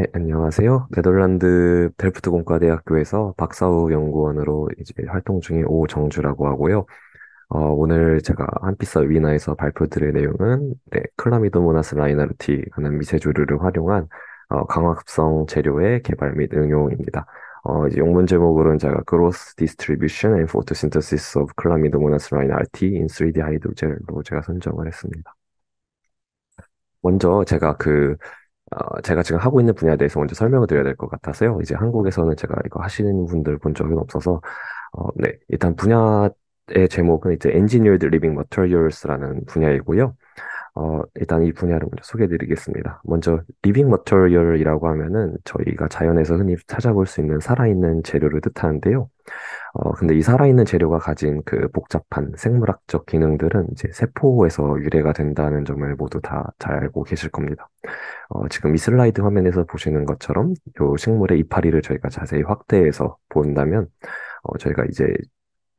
네, 안녕하세요. 네덜란드 델프트 공과대학교에서 박사후 연구원으로 이제 활동 중인 오정주라고 하고요. 오늘 제가 한피사 위나에서 발표드릴 내용은 클라미드 모나스 라이나르티라는 미세조류를 활용한 강화급성 재료의 개발 및 응용입니다. 이제 영문 제목으로는 제가 Growth Distribution and Photosynthesis of Chlamydomonas rhinearti in 3D 하이드로젤로 제가 선정을 했습니다. 먼저 제가 지금 하고 있는 분야에 대해서 먼저 설명을 드려야 될 것 같아서요. 이제 한국에서는 제가 이거 하시는 분들 본 적은 없어서, 네. 일단 분야의 제목은 이제 Engineered Living Materials라는 분야이고요. 일단 이 분야를 먼저 소개해 드리겠습니다. 먼저, Living Material이라고 하면은 저희가 자연에서 흔히 찾아볼 수 있는 살아있는 재료를 뜻하는데요. 근데 이 살아있는 재료가 가진 그 복잡한 생물학적 기능들은 이제 세포에서 유래가 된다는 점을 모두 다 잘 알고 계실 겁니다. 지금 이 슬라이드 화면에서 보시는 것처럼 요 식물의 이파리를 저희가 자세히 확대해서 본다면, 저희가 이제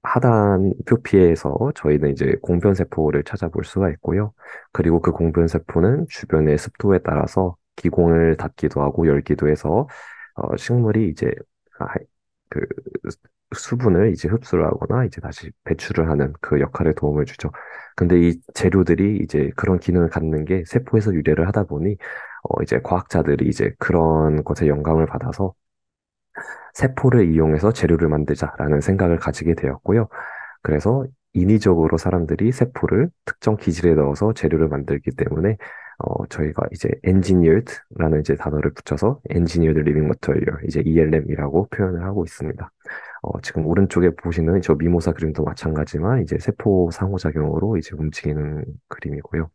하단 표피에서 저희는 이제 공변세포를 찾아볼 수가 있고요. 그리고 그 공변세포는 주변의 습도에 따라서 기공을 닫기도 하고 열기도 해서 식물이 이제 아, 그 수분을 이제 흡수를 하거나 이제 다시 배출을 하는 그 역할에 도움을 주죠. 근데 이 재료들이 이제 그런 기능을 갖는 게 세포에서 유래를 하다 보니 이제 과학자들이 이제 그런 것에 영감을 받아서 세포를 이용해서 재료를 만들자라는 생각을 가지게 되었고요. 그래서 인위적으로 사람들이 세포를 특정 기질에 넣어서 재료를 만들기 때문에 저희가 이제 engineered라는 이제 단어를 붙여서 engineered living material, 이제 ELM이라고 표현을 하고 있습니다. 지금 오른쪽에 보시는 저 미모사 그림도 마찬가지만 이제 세포 상호작용으로 이제 움직이는 그림이고요.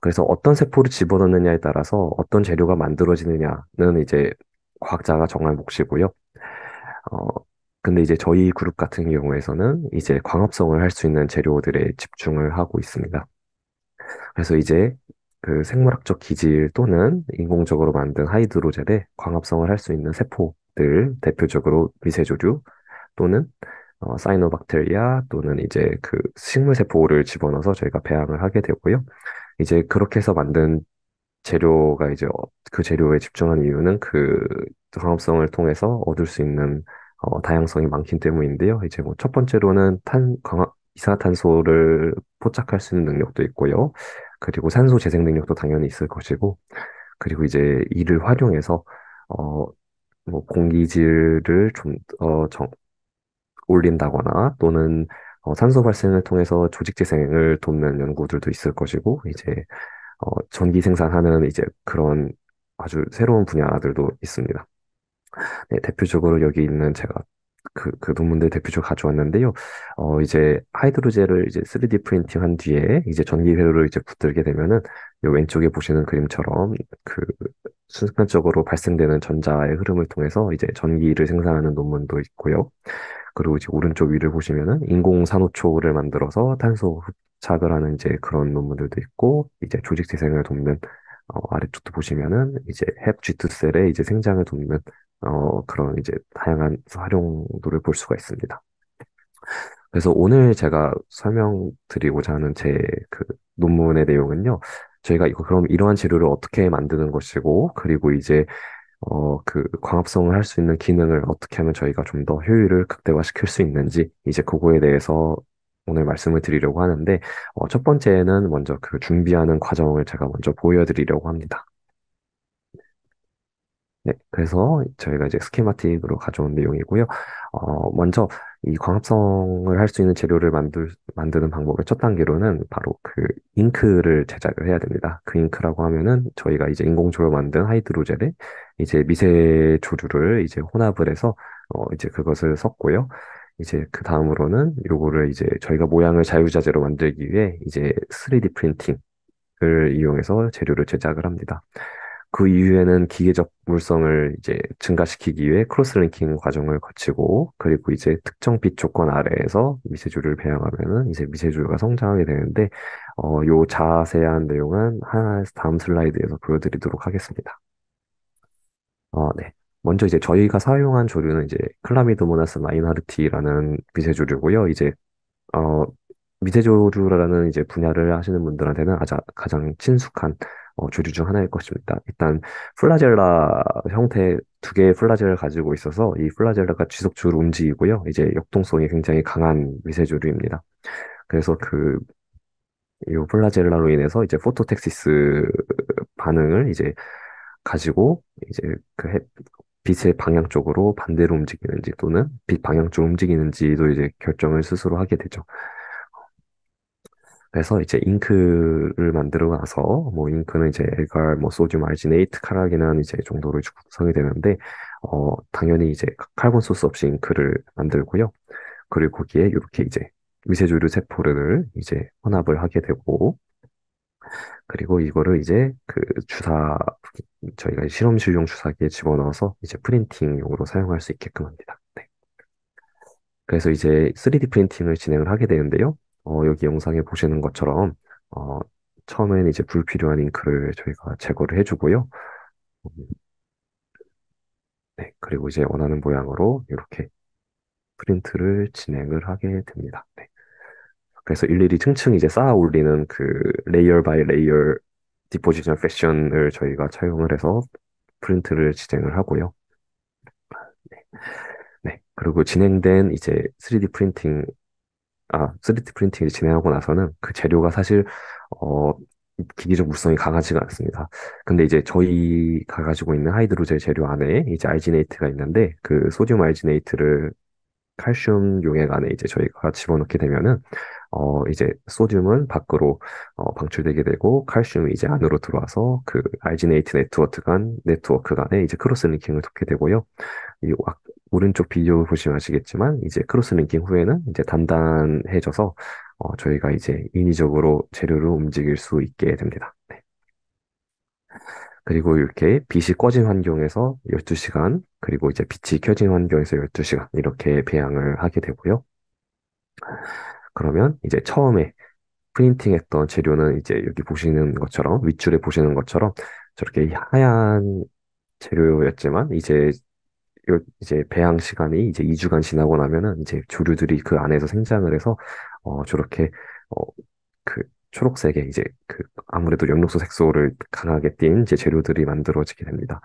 그래서 어떤 세포를 집어넣느냐에 따라서 어떤 재료가 만들어지느냐는 이제 과학자가 정할 몫이고요. 어, 근데 이제 저희 그룹 같은 경우에서는 이제 광합성을 할 수 있는 재료들에 집중을 하고 있습니다. 그래서 이제 그 생물학적 기질 또는 인공적으로 만든 하이드로젤에 광합성을 할 수 있는 세포들, 대표적으로 미세조류 또는 사이노박테리아 또는 이제 그 식물 세포를 집어넣어서 저희가 배양을 하게 되고요. 이제 그렇게 해서 만든 재료가 이제 그 재료에 집중한 이유는 그 광합성을 통해서 얻을 수 있는 다양성이 많기 때문인데요. 이제 뭐 첫 번째로는 이산화탄소를 포착할 수 있는 능력도 있고요. 그리고 산소 재생 능력도 당연히 있을 것이고, 그리고 이제 이를 활용해서 어, 뭐 공기질을 좀 올린다거나 또는 산소 발생을 통해서 조직 재생을 돕는 연구들도 있을 것이고, 이제 전기 생산하는 이제 그런 아주 새로운 분야들도 있습니다. 네, 대표적으로 여기 있는 제가 그 논문들 대표적으로 가져왔는데요. 이제 하이드로젤을 이제 3D 프린팅 한 뒤에 이제 전기 회로를 이제 붙들게 되면은 요 왼쪽에 보시는 그림처럼 그 순간적으로 발생되는 전자의 흐름을 통해서 이제 전기를 생산하는 논문도 있고요. 그리고 이제 오른쪽 위를 보시면은 인공산호초를 만들어서 탄소 흡착을 하는 이제 그런 논문들도 있고, 이제 조직 재생을 돕는 아래쪽도 보시면은 이제 햅 G2셀의 이제 생장을 돕는 그런 이제 다양한 활용도를 볼 수가 있습니다. 그래서 오늘 제가 설명드리고자 하는 제 그 논문의 내용은요. 저희가 이거 그럼 이러한 재료를 어떻게 만드는 것이고, 그리고 이제 그 광합성을 할 수 있는 기능을 어떻게 하면 저희가 좀 더 효율을 극대화시킬 수 있는지 이제 그거에 대해서 오늘 말씀을 드리려고 하는데, 첫 번째는 먼저 그 준비하는 과정을 제가 먼저 보여드리려고 합니다. 네, 그래서 저희가 이제 스키마틱으로 가져온 내용이고요. 먼저 이 광합성을 할 수 있는 재료를 만드는 방법의 첫 단계로는 바로 그 잉크를 제작을 해야 됩니다. 그 잉크라고 하면은 저희가 이제 인공조로 만든 하이드로젤에 이제 미세 조류를 이제 혼합을 해서 이제 그것을 섞고요. 이제 그 다음으로는 요거를 이제 저희가 모양을 자유자재로 만들기 위해 이제 3D 프린팅을 이용해서 재료를 제작을 합니다. 그 이후에는 기계적 물성을 이제 증가시키기 위해 크로스링킹 과정을 거치고, 그리고 이제 특정 빛 조건 아래에서 미세조류를 배양하면은 이제 미세조류가 성장하게 되는데, 요 자세한 내용은 다음 슬라이드에서 보여드리도록 하겠습니다. 네. 먼저 이제 저희가 사용한 조류는 이제 클라미도모나스 마이너르티라는 미세조류고요. 이제 어, 미세조류라는 이제 분야를 하시는 분들한테는 가장 친숙한 조류 중 하나일 것입니다. 일단 플라젤라 형태 두 개의 플라젤을 가지고 있어서 이 플라젤라가 지속적으로 움직이고요. 이제 역동성이 굉장히 강한 미세조류입니다. 그래서 이 플라젤라로 인해서 이제 포토텍시스 반응을 이제 가지고 이제 빛의 방향 쪽으로 반대로 움직이는지 또는 빛 방향 쪽으로 움직이는지도 이제 결정을 스스로 하게 되죠. 그래서 이제 잉크를 만들고 나서 뭐 잉크는 이제 엘갈, 뭐 소듐 알지네이트, 카라겐한 이제 정도로 이제 구성이 되는데 당연히 이제 칼본 소스 없이 잉크를 만들고요. 그리고 거기에 이렇게 이제 미세조류 세포를 이제 혼합을 하게 되고 그리고 이거를 이제 저희가 실험실용 주사기에 집어넣어서 이제 프린팅용으로 사용할 수 있게끔 합니다. 네. 그래서 이제 3D 프린팅을 진행을 하게 되는데요. 여기 영상에 보시는 것처럼, 어, 처음엔 이제 불필요한 잉크를 저희가 제거를 해주고요. 음, 네. 그리고 이제 원하는 모양으로 이렇게 프린트를 진행을 하게 됩니다. 네. 그래서 일일이 층층 이제 쌓아 올리는 레이어 바이 레이어 디포지션 패션을 저희가 차용을 해서 프린트를 진행을 하고요. 네. 네. 그리고 진행된 이제 3D 프린팅 3D 프린팅이 진행하고 나서는 그 재료가 사실, 어, 기기적 물성이 강하지가 않습니다. 근데 이제 저희가 가지고 있는 하이드로젤 재료 안에 이제 알지네이트가 있는데 그 소듐 알지네이트를 칼슘 용액 안에 이제 저희가 집어넣게 되면은 이제 소듐은 밖으로 방출되게 되고 칼슘이 이제 안으로 들어와서 그 알지네이트 네트워크 간에 이제 크로스 링킹을 돕게 되고요. 오른쪽 비디오 보시면 아시겠지만 이제 크로스 링킹 후에는 이제 단단해져서 저희가 이제 인위적으로 재료를 움직일 수 있게 됩니다. 네. 그리고 이렇게 빛이 꺼진 환경에서 12시간, 그리고 이제 빛이 켜진 환경에서 12시간 이렇게 배양을 하게 되고요. 그러면 이제 처음에 프린팅했던 재료는 이제 여기 보시는 것처럼 윗줄에 보시는 것처럼 저렇게 하얀 재료였지만 이제 배양 시간이 이제 2주간 지나고 나면은 이제 조류들이 그 안에서 생장을 해서 저렇게 어, 그 초록색의 이제 아무래도 엽록소 색소를 강하게 띤 이제 재료들이 만들어지게 됩니다.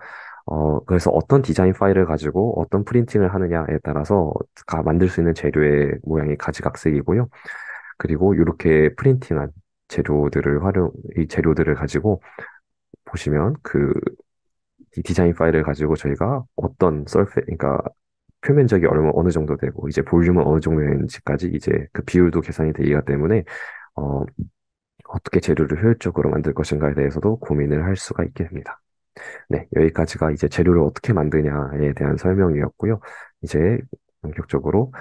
그래서 어떤 디자인 파일을 가지고 어떤 프린팅을 하느냐에 따라서 만들 수 있는 재료의 모양이 가지각색이고요. 그리고 이렇게 프린팅한 이 재료들을 가지고 보시면 이 디자인 파일을 가지고 저희가 그러니까 표면적이 어느 정도 되고, 이제 볼륨은 어느 정도 되는지까지 이제 그 비율도 계산이 되기 때문에, 어, 어떻게 재료를 효율적으로 만들 것인가에 대해서도 고민을 할 수가 있게 됩니다. 네, 여기까지가 이제 재료를 어떻게 만드냐에 대한 설명이었고요. 이제 본격적으로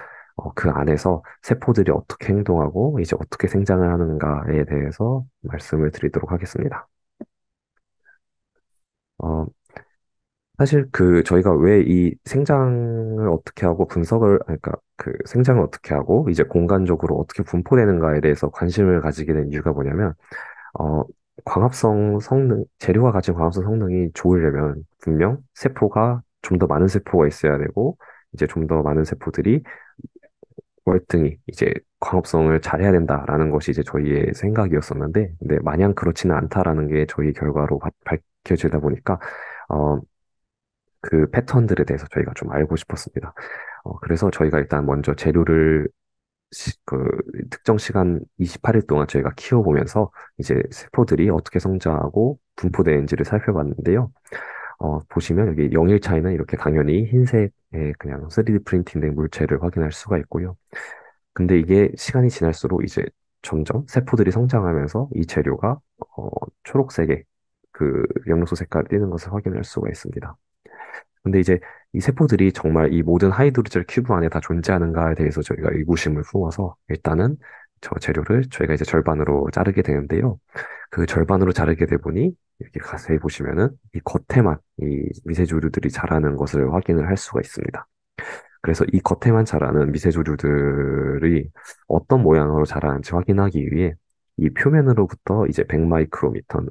그 안에서 세포들이 어떻게 행동하고 이제 어떻게 생장을 하는가에 대해서 말씀을 드리도록 하겠습니다. 어, 사실 저희가 왜 이 생장을 어떻게 하고 그러니까 생장을 어떻게 하고 이제 공간적으로 어떻게 분포되는가에 대해서 관심을 가지게 된 이유가 뭐냐면, 어, 재료가 가진 광합성 성능이 좋으려면 분명 세포가 좀 더 많은 세포가 있어야 되고, 이제 좀 더 많은 세포들이 월등히 이제 광합성을 잘해야 된다라는 것이 이제 저희의 생각이었었는데, 근데 마냥 그렇지는 않다라는 게 저희 결과로 밝혀지다 보니까, 어, 그 패턴들에 대해서 저희가 좀 알고 싶었습니다. 그래서 저희가 일단 먼저 재료를 그 특정 시간 28일 동안 저희가 키워보면서 이제 세포들이 어떻게 성장하고 분포되는지를 살펴봤는데요. 보시면 여기 영일 차이는 이렇게 당연히 흰색의 그냥 3D 프린팅된 물체를 확인할 수가 있고요. 근데 이게 시간이 지날수록 이제 점점 세포들이 성장하면서 이 재료가 초록색의 엽록소 색깔이 띠는 것을 확인할 수가 있습니다. 근데 이제 이 세포들이 정말 이 모든 하이드로젤 큐브 안에 다 존재하는가에 대해서 저희가 의구심을 품어서 일단은 저 재료를 저희가 이제 절반으로 자르게 되는데요. 그 절반으로 자르게 되 보니 이렇게 자세히 보시면은 이 겉에만 이 미세조류들이 자라는 것을 확인을 할 수가 있습니다. 그래서 이 겉에만 자라는 미세조류들이 어떤 모양으로 자라는지 확인하기 위해 이 표면으로부터 이제 100 마이크로미터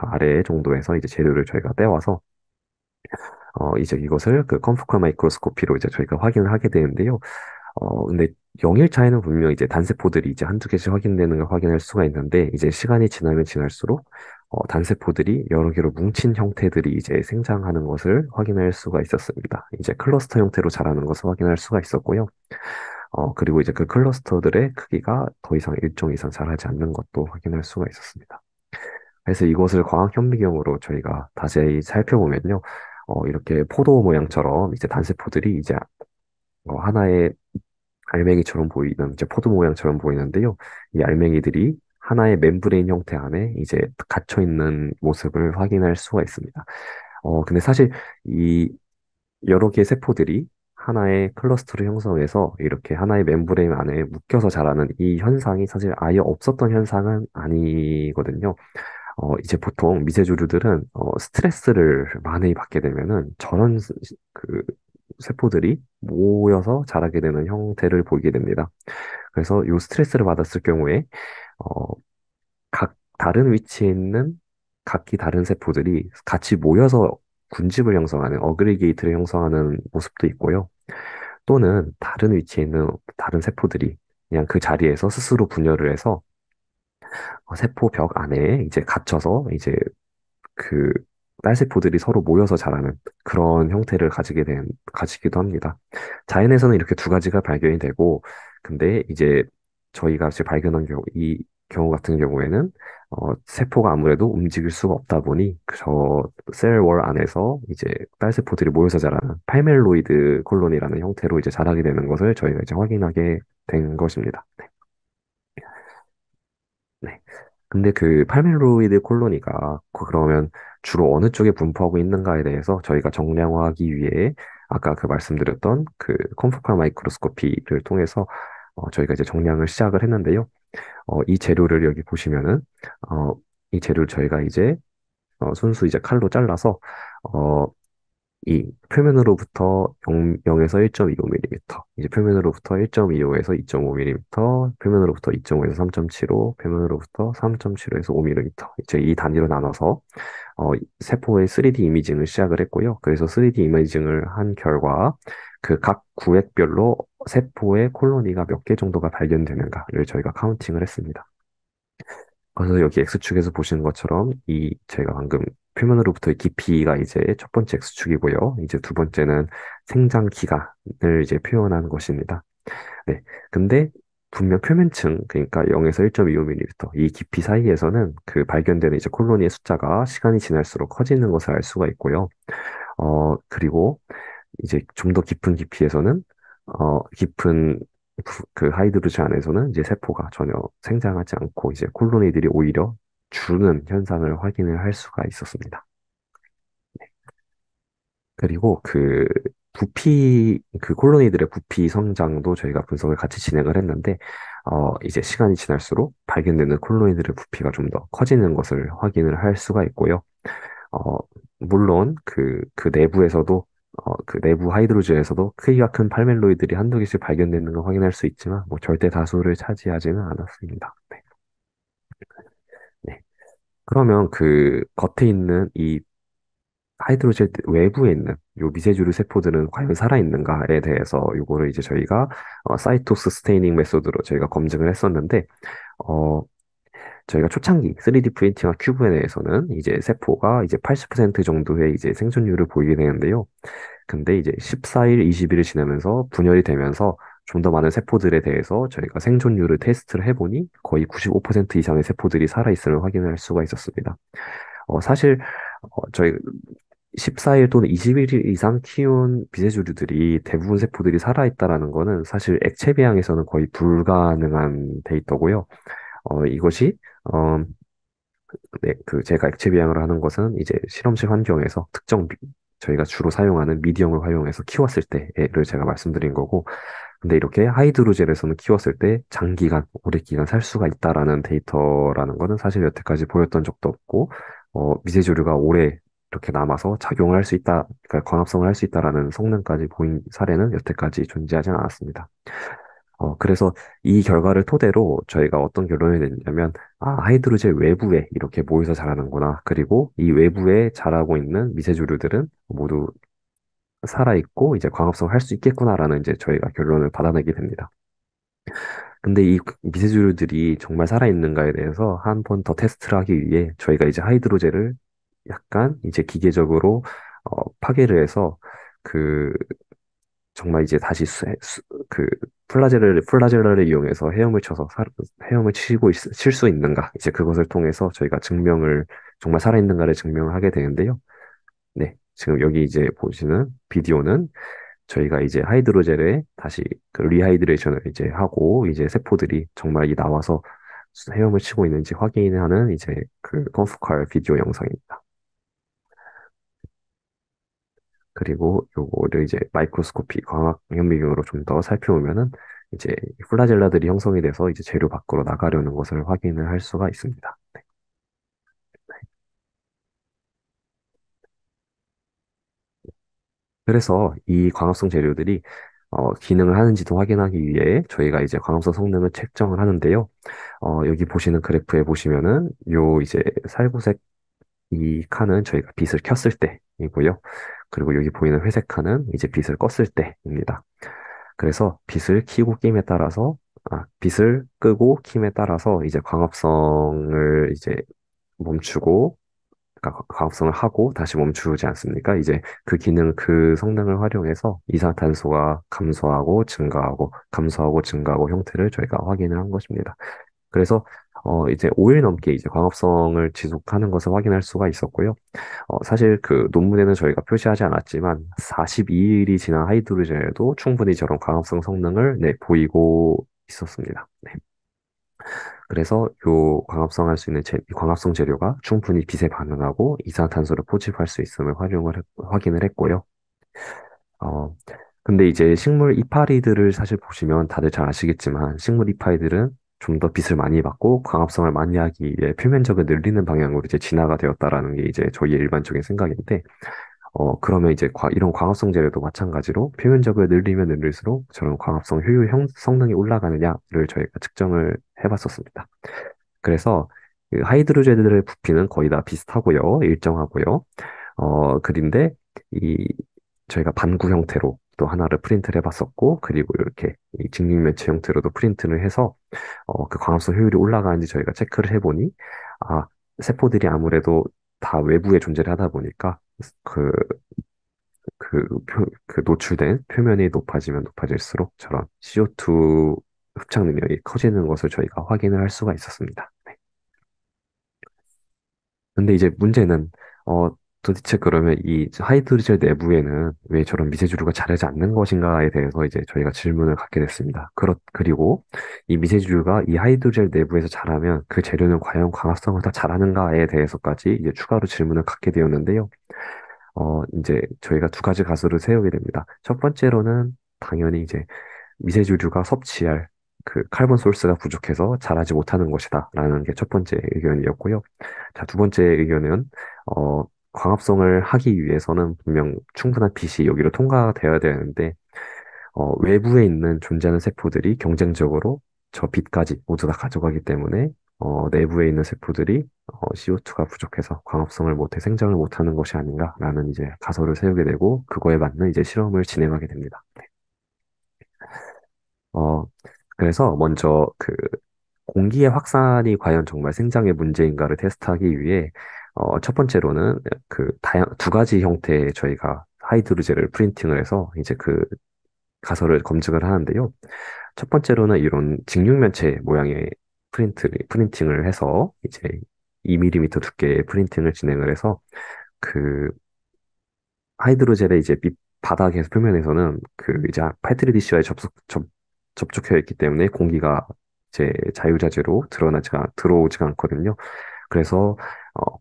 아래 정도에서 이제 재료를 저희가 떼와서 이제 이것을 그 컴퓨터 마이크로스코피로 이제 저희가 확인을 하게 되는데요. 근데 영일 차이는 분명 이제 단세포들이 이제 한두 개씩 확인되는 걸 확인할 수가 있는데, 이제 시간이 지나면 지날수록, 단세포들이 여러 개로 뭉친 형태들이 이제 생장하는 것을 확인할 수가 있었습니다. 이제 클러스터 형태로 자라는 것을 확인할 수가 있었고요. 그리고 이제 그 클러스터들의 크기가 더 이상 일정 이상 자라지 않는 것도 확인할 수가 있었습니다. 그래서 이것을 광학 현미경으로 저희가 자세히 살펴보면요. 이렇게 포도 모양처럼 이제 단세포들이 이제 하나의 알맹이처럼 보이는 이제 포도 모양처럼 보이는데요. 이 알맹이들이 하나의 멤브레인 형태 안에 이제 갇혀 있는 모습을 확인할 수가 있습니다. 근데 사실 이 여러 개의 세포들이 하나의 클러스터를 형성해서 이렇게 하나의 멤브레인 안에 묶여서 자라는 이 현상이 사실 아예 없었던 현상은 아니거든요. 이제 보통 미세조류들은 스트레스를 많이 받게 되면은 저런 그 세포들이 모여서 자라게 되는 형태를 보이게 됩니다. 그래서 이 스트레스를 받았을 경우에 어, 각 다른 위치에 있는 각기 다른 세포들이 같이 모여서 군집을 형성하는 어그리게이트를 형성하는 모습도 있고요. 또는 다른 위치에 있는 다른 세포들이 그냥 그 자리에서 스스로 분열을 해서 세포 벽 안에 이제 갇혀서 이제 그 딸세포들이 서로 모여서 자라는 그런 형태를 가지기도 합니다. 자연에서는 이렇게 두 가지가 발견이 되고, 근데 이제 저희가 지금 발견한 이 경우 같은 경우에는, 세포가 아무래도 움직일 수가 없다 보니, 저 셀월 안에서 이제 딸세포들이 모여서 자라는 팔멜로이드 콜로니라는 형태로 이제 자라게 되는 것을 저희가 이제 확인하게 된 것입니다. 네. 근데 그 팔멜로이드 콜로니가 그러면 주로 어느 쪽에 분포하고 있는가에 대해서 저희가 정량화하기 위해 아까 그 말씀드렸던 그 컴포칼 마이크로스코피를 통해서 저희가 이제 정량을 시작을 했는데요. 이 재료를 여기 보시면은 어, 이 재료를 저희가 이제 순수 이제 칼로 잘라서 어, 이 표면으로부터 0에서 1.25mm, 이제 표면으로부터 1.25에서 2.5mm, 표면으로부터 2.5에서 3.75, 표면으로부터 3.75에서 5mm, 이제 이 단위로 나눠서 세포의 3D 이미징을 시작을 했고요. 그래서 3D 이미징을 한 결과 그 각 구획별로 세포의 콜로니가 몇 개 정도가 발견되는가를 저희가 카운팅을 했습니다. 그래서 여기 X축에서 보시는 것처럼 이 제가 방금 표면으로부터의 깊이가 이제 첫 번째 X축이고요. 이제 두 번째는 생장 기간을 이제 표현하는 것입니다. 네. 근데 분명 표면층, 그러니까 0에서 1.25mm 이 깊이 사이에서는 그 발견되는 이제 콜로니의 숫자가 시간이 지날수록 커지는 것을 알 수가 있고요. 그리고 이제 좀 더 깊은 깊이에서는 깊은 그 하이드로즈 안에서는 이제 세포가 전혀 생장하지 않고 이제 콜로니들이 오히려 주는 현상을 확인을 할 수가 있었습니다. 그리고 그 부피, 그 콜로니들의 부피 성장도 저희가 분석을 같이 진행을 했는데, 이제 시간이 지날수록 발견되는 콜로니들의 부피가 좀 더 커지는 것을 확인을 할 수가 있고요. 어, 물론 그 내부에서도 그 내부 하이드로즈에서도 크기가 큰 팔멜로이들이 한두 개씩 발견되는 걸 확인할 수 있지만 뭐 절대 다수를 차지하지는 않았습니다. 네. 네. 그러면 그 겉에 있는 이 하이드로젤 외부에 있는 요 미세조류 세포들은 과연 살아있는가에 대해서 요거를 이제 저희가 사이토스 스테이닝 메소드로 저희가 검증을 했었는데 어, 저희가 초창기 3D 프린팅과 큐브에 대해서는 이제 세포가 이제 80% 정도의 이제 생존율을 보이게 되는데요. 근데 이제 14일, 20일을 지나면서 분열이 되면서 좀 더 많은 세포들에 대해서 저희가 생존율을 테스트를 해보니 거의 95% 이상의 세포들이 살아있음을 확인할 수가 있었습니다. 사실 저희 14일 또는 21일 이상 키운 비세조류들이 대부분 세포들이 살아있다라는 거는 사실 액체 배양에서는 거의 불가능한 데이터고요. 이것이 네, 그 제가 액체 배양을 하는 것은 이제 실험실 환경에서 저희가 주로 사용하는 미디엄을 활용해서 키웠을 때를 제가 말씀드린 거고, 근데 이렇게 하이드로젤에서는 키웠을 때 장기간, 오랜 기간 살 수가 있다라는 데이터라는 거는 사실 여태까지 보였던 적도 없고, 미세조류가 오래 이렇게 남아서 작용을 할 수 있다, 그러니까 광합성을 할 수 있다라는 성능까지 보인 사례는 여태까지 존재하지 않았습니다. 그래서 이 결과를 토대로 저희가 어떤 결론이 냈냐면, 하이드로젤 외부에 이렇게 모여서 자라는구나. 그리고 이 외부에 자라고 있는 미세조류들은 모두 살아있고 이제 광합성을 할 수 있겠구나라는 이제 저희가 결론을 받아내게 됩니다. 근데 이 미세조류들이 정말 살아있는가에 대해서 한 번 더 테스트를 하기 위해 저희가 이제 하이드로젤을 약간 이제 기계적으로 파괴를 해서 그 정말 이제 다시 그 플라젤라를 이용해서 헤엄을 쳐서 헤엄을 칠 수 있는가 이제 그것을 통해서 저희가 증명을 정말 살아있는가를 증명을 하게 되는데요. 네, 지금 여기 이제 보시는 비디오는 저희가 이제 하이드로젤에 다시 그 리하이드레이션을 이제 하고 이제 세포들이 정말 이 나와서 헤엄을 치고 있는지 확인하는 이제 그 컨프칼 비디오 영상입니다. 그리고 요거를 이제 마이크로스코피 광학 현미경으로 좀 더 살펴보면은 이제 플라젤라들이 형성이 돼서 이제 재료 밖으로 나가려는 것을 확인을 할 수가 있습니다. 네. 그래서 이 광합성 재료들이 기능을 하는지도 확인하기 위해 저희가 이제 광합성 성능을 측정을 하는데요. 여기 보시는 그래프에 보시면은 요 이제 살구색 이 칸은 저희가 빛을 켰을 때이고요. 그리고 여기 보이는 회색 칸은 이제 빛을 껐을 때입니다. 그래서 빛을 켜고 킴에 따라서 빛을 끄고 킴에 따라서 이제 광합성을 이제 멈추고 그러니까 광합성을 하고 다시 멈추지 않습니까? 이제 그 기능, 그 성능을 활용해서 이산화탄소가 감소하고 증가하고 감소하고 증가하고 형태를 저희가 확인을 한 것입니다. 그래서 이제 5일 넘게 이제 광합성을 지속하는 것을 확인할 수가 있었고요. 사실 그 논문에는 저희가 표시하지 않았지만 42일이 지난 하이드로젠에도 충분히 저런 광합성 성능을 네, 보이고 있었습니다. 네. 그래서 요 광합성할 수 있는 이 광합성 재료가 충분히 빛에 반응하고 이산화탄소를 포집할 수 있음을 확인을 했고요. 어, 근데 이제 식물 이파리들을 사실 보시면 다들 잘 아시겠지만 식물 이파리들은 좀 더 빛을 많이 받고 광합성을 많이 하기 위해 표면적을 늘리는 방향으로 이제 진화가 되었다라는 게 이제 저희의 일반적인 생각인데, 그러면 이제 이런 광합성 재료도 마찬가지로 표면적을 늘리면 늘릴수록 저런 광합성 성능이 올라가느냐를 저희가 측정을 해봤었습니다. 그래서 그 하이드로제들의 부피는 거의 다 비슷하고요. 일정하고요. 그런데 이 저희가 반구 형태로 또 하나를 프린트를 해봤었고, 그리고 이렇게 이 직립면체 형태로도 프린트를 해서 그 광합성 효율이 올라가는지 저희가 체크를 해보니 아, 세포들이 아무래도 다 외부에 존재를 하다 보니까 그, 그 노출된 표면이 높아지면 높아질수록 저런 CO2 흡착 능력이 커지는 것을 저희가 확인을 할 수가 있었습니다. 네. 근데 이제 문제는 어 도대체 그러면 이 하이드로젤 내부에는 왜 저런 미세조류가 자라지 않는 것인가에 대해서 이제 저희가 질문을 갖게 됐습니다. 그리고 이 미세조류가 이 하이드로젤 내부에서 자라면 그 재료는 과연 광합성을 다 잘하는가에 대해서까지 이제 추가로 질문을 갖게 되었는데요. 이제 저희가 두 가지 가설을 세우게 됩니다. 첫 번째로는 당연히 이제 미세조류가 섭취할 그 카본 소스가 부족해서 자라지 못하는 것이다라는 게 첫 번째 의견이었고요. 자, 두 번째 의견은 어, 광합성을 하기 위해서는 분명 충분한 빛이 여기로 통과되어야 되는데 외부에 있는 존재하는 세포들이 경쟁적으로 저 빛까지 모두 다 가져가기 때문에 내부에 있는 세포들이 CO2가 부족해서 광합성을 못해 생장을 못하는 것이 아닌가라는 이제 가설을 세우게 되고 그거에 맞는 이제 실험을 진행하게 됩니다. 어, 그래서 먼저 그 공기의 확산이 과연 정말 생장의 문제인가를 테스트하기 위해 첫 번째로는 그 두 가지 형태의 저희가 하이드로젤을 프린팅을 해서 이제 그 가설을 검증을 하는데요. 첫 번째로는 이런 직육면체 모양의 프린팅을 해서 이제 2mm 두께의 프린팅을 진행을 해서 그 하이드로젤의 이제 밑 바닥에서 표면에서는 그 이제 페트리 디쉬와의 접촉해 있기 때문에 공기가 이제 자유자재로 들어오지가 않거든요. 그래서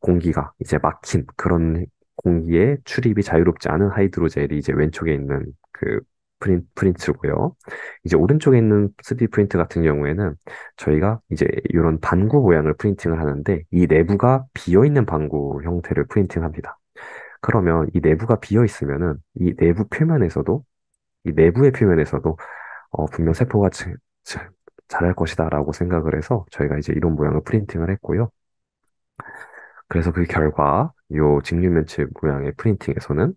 공기가 이제 막힌 그런 공기의 출입이 자유롭지 않은 하이드로젤이 이제 왼쪽에 있는 그 프린트고요. 이제 오른쪽에 있는 3D 프린트 같은 경우에는 저희가 이제 이런 반구 모양을 프린팅을 하는데 이 내부가 비어 있는 반구 형태를 프린팅합니다. 그러면 이 내부가 비어 있으면은 이 내부의 표면에서도 분명 세포가 자랄 것이다라고 생각을 해서 저희가 이제 이런 모양을 프린팅을 했고요. 그래서 그 결과 요 직류면체 모양의 프린팅에서는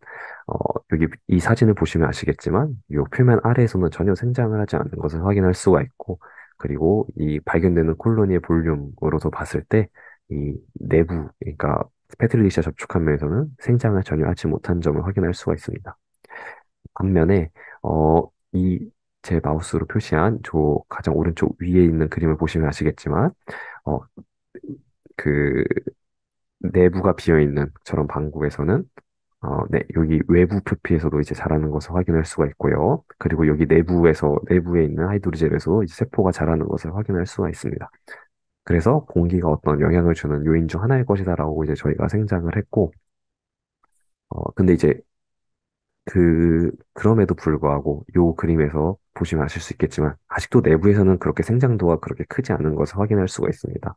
어, 여기 이 사진을 보시면 아시겠지만 요 표면 아래에서는 전혀 생장을 하지 않는 것을 확인할 수가 있고 그리고 이 발견되는 콜로니의 볼륨으로도 봤을 때 이 내부 그러니까 패트리시아 접촉한 면에서는 생장을 전혀 하지 못한 점을 확인할 수가 있습니다. 반면에 이 제 마우스로 표시한 저 가장 오른쪽 위에 있는 그림을 보시면 아시겠지만 어, 그 내부가 비어 있는 저런 방구에서는 네, 여기 외부 표피에서도 이제 자라는 것을 확인할 수가 있고요. 그리고 여기 내부에 있는 하이드로젤에서 이제 세포가 자라는 것을 확인할 수가 있습니다. 그래서 공기가 어떤 영향을 주는 요인 중 하나일 것이다라고 이제 저희가 생각을 했고, 근데 이제 그럼에도 불구하고 요 그림에서 보시면 아실 수 있겠지만, 아직도 내부에서는 그렇게 생장도가 그렇게 크지 않은 것을 확인할 수가 있습니다.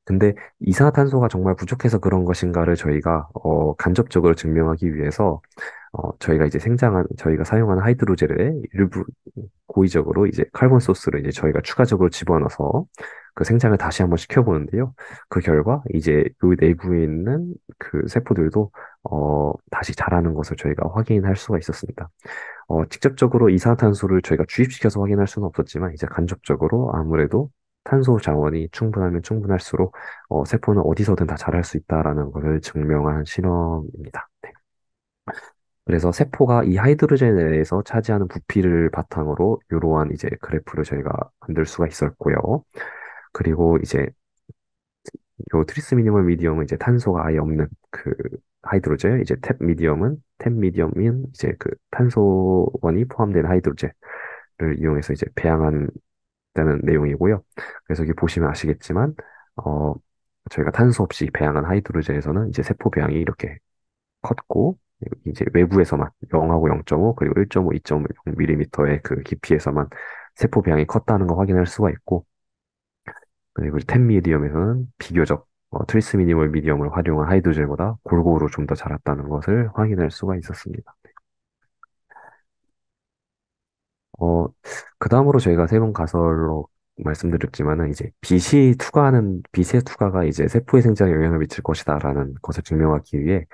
근데 이산화탄소가 정말 부족해서 그런 것인가를 저희가 간접적으로 증명하기 위해서 저희가 이제 저희가 사용하는 하이드로젤에 일부 고의적으로 이제 카본 소스를 이제 저희가 추가적으로 집어넣어서 그 생장을 다시 한번 시켜보는데요. 그 결과 이제 요 내부에 있는 그 세포들도 다시 자라는 것을 저희가 확인할 수가 있었습니다. 직접적으로 이산화탄소를 저희가 주입시켜서 확인할 수는 없었지만 이제 간접적으로 아무래도 탄소 자원이 충분하면 충분할수록 세포는 어디서든 다 자랄 수 있다라는 것을 증명한 실험입니다. 네. 그래서 세포가 이 하이드로젠 내에서 차지하는 부피를 바탕으로 이러한 이제 그래프를 저희가 만들 수가 있었고요. 그리고 이제 요 트리스 미니멀 미디엄은 이제 탄소가 아예 없는 그 하이드로젤, 이제 탭 미디엄인 이제 그 탄소원이 포함된 하이드로젤을 이용해서 이제 배양한다는 내용이고요. 그래서 여기 보시면 아시겠지만, 어, 저희가 탄소 없이 배양한 하이드로젤에서는 이제 세포 배양이 이렇게 컸고, 이제 외부에서만 0하고 0.5 그리고 1.5, 2.0mm의 그 깊이에서만 세포 배양이 컸다는 거 확인할 수가 있고, 그리고 템 미디엄에서는 비교적 트리스 미니멀 미디엄을 활용한 하이드로젤보다 골고루 좀 더 자랐다는 것을 확인할 수가 있었습니다. 어, 그 다음으로 저희가 세분 가설로 말씀드렸지만은 이제 빛의 투과가 이제 세포의 생장에 영향을 미칠 것이다라는 것을 증명하기 위해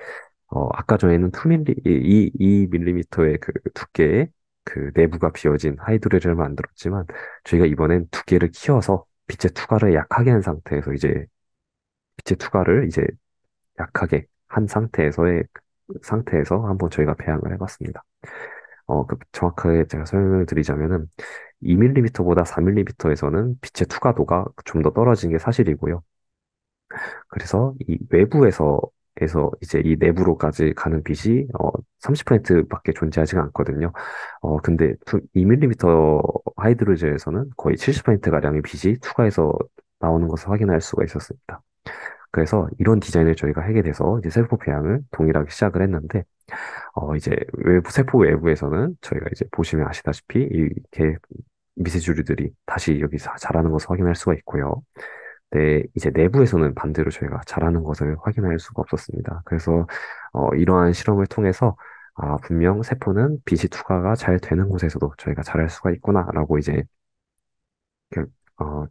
아까 전에는 2밀리미터의 그 두께의 그 내부가 비어진 하이드로젤을 만들었지만 저희가 이번엔 두께를 키워서 빛의 투과를 약하게 한 상태에서 이제 빛의 투과를 이제 약하게 한 상태에서 한번 저희가 배양을 해봤습니다. 정확하게 제가 설명을 드리자면은 2mm보다 4mm에서는 빛의 투과도가 좀 더 떨어진 게 사실이고요. 그래서 이 외부에서 이제 이 내부로까지 가는 빛이 30%밖에 존재하지가 않거든요. 근데 2mm 하이드로젤에서는 거의 70%가량의 빛이 투과해서 나오는 것을 확인할 수가 있었습니다. 그래서 이런 디자인을 저희가 하게 돼서 이제 세포 배양을 동일하게 시작을 했는데, 이제 세포 외부에서는 저희가 이제 보시면 아시다시피 이렇게 미세주류들이 다시 여기 자라는 것을 확인할 수가 있고요. 네, 이제 내부에서는 반대로 저희가 자라는 것을 확인할 수가 없었습니다. 그래서 이러한 실험을 통해서 분명 세포는 빛이 투과가 잘 되는 곳에서도 저희가 자랄 수가 있구나라고 이제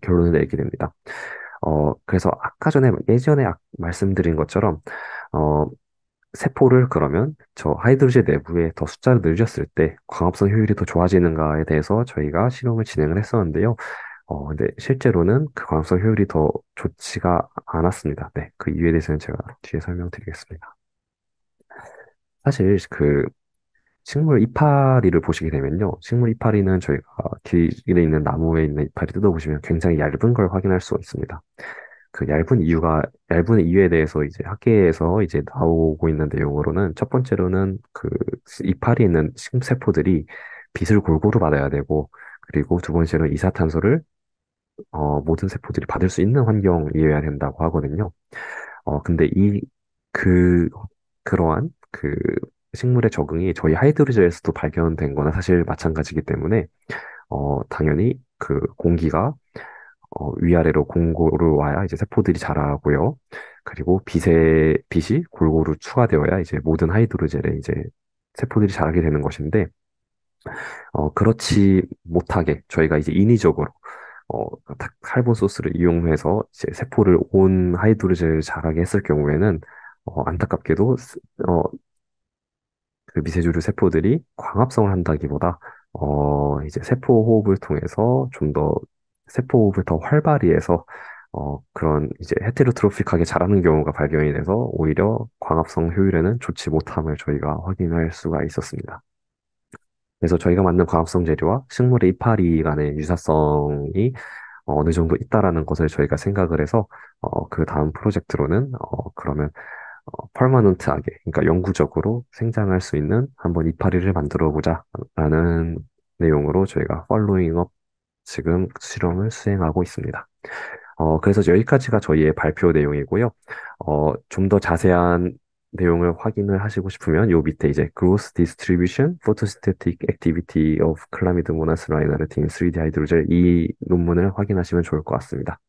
결론을 내게 됩니다. 그래서 예전에 말씀드린 것처럼, 어, 세포를 그러면 저 하이드로젠 내부에 더 숫자를 늘렸을 때 광합성 효율이 더 좋아지는가에 대해서 저희가 실험을 진행을 했었는데요. 근데 실제로는 그 광합성 효율이 더 좋지가 않았습니다. 네, 그 이유에 대해서는 제가 뒤에 설명드리겠습니다. 사실 그 식물 이파리를 보시게 되면요. 식물 이파리는 저희가 길에 있는 나무에 있는 이파리 뜯어보시면 굉장히 얇은 걸 확인할 수가 있습니다. 얇은 이유에 대해서 이제 학계에서 이제 나오고 있는 내용으로는 첫 번째로는 그 이파리에 있는 식세포들이 빛을 골고루 받아야 되고, 그리고 두 번째로는 이산탄소를 모든 세포들이 받을 수 있는 환경이어야 된다고 하거든요. 근데 그, 그러한 식물의 적응이 저희 하이드로젤에서도 발견된 거나 사실 마찬가지이기 때문에, 당연히 그 공기가 위아래로 공고로 와야 이제 세포들이 자라고요. 그리고 빛이 골고루 추가되어야 이제 모든 하이드로젤에 이제 세포들이 자라게 되는 것인데, 그렇지 못하게 저희가 이제 인위적으로 어, 칼본 소스를 이용해서 이제 세포를 온 하이드로젤을 자라게 했을 경우에는 안타깝게도 그 미세조류 세포들이 광합성을 한다기보다 이제 세포 호흡을 통해서 좀 더 세포 호흡을 더 활발히 해서 그런 이제 헤테로트로픽하게 자라는 경우가 발견이 돼서 오히려 광합성 효율에는 좋지 못함을 저희가 확인할 수가 있었습니다. 그래서 저희가 만든 광합성 재료와 식물의 이파리 간의 유사성이 어느 정도 있다라는 것을 저희가 생각을 해서 그 다음 프로젝트로는 그러면 퍼머넌트하게, 그러니까 영구적으로 생장할 수 있는 한번 이파리를 만들어 보자라는 내용으로 저희가 팔로잉업 지금 실험을 수행하고 있습니다. 그래서 여기까지가 저희의 발표 내용이고요. 좀 더 자세한 내용을 확인을 하시고 싶으면 요 밑에 이제 Growth Distribution, Photostatic Activity of Chlamydomonas rhinearti in 3D Hydrogel 이 논문을 확인하시면 좋을 것 같습니다.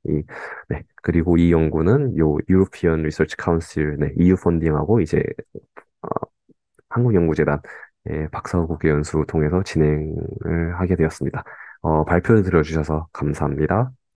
네. 그리고 이 연구는 요 European Research Council, 네, EU 펀딩하고 이제 어, 한국연구재단의 박사학위 연수 통해서 진행을 하게 되었습니다. 발표를 들어주셔서 감사합니다.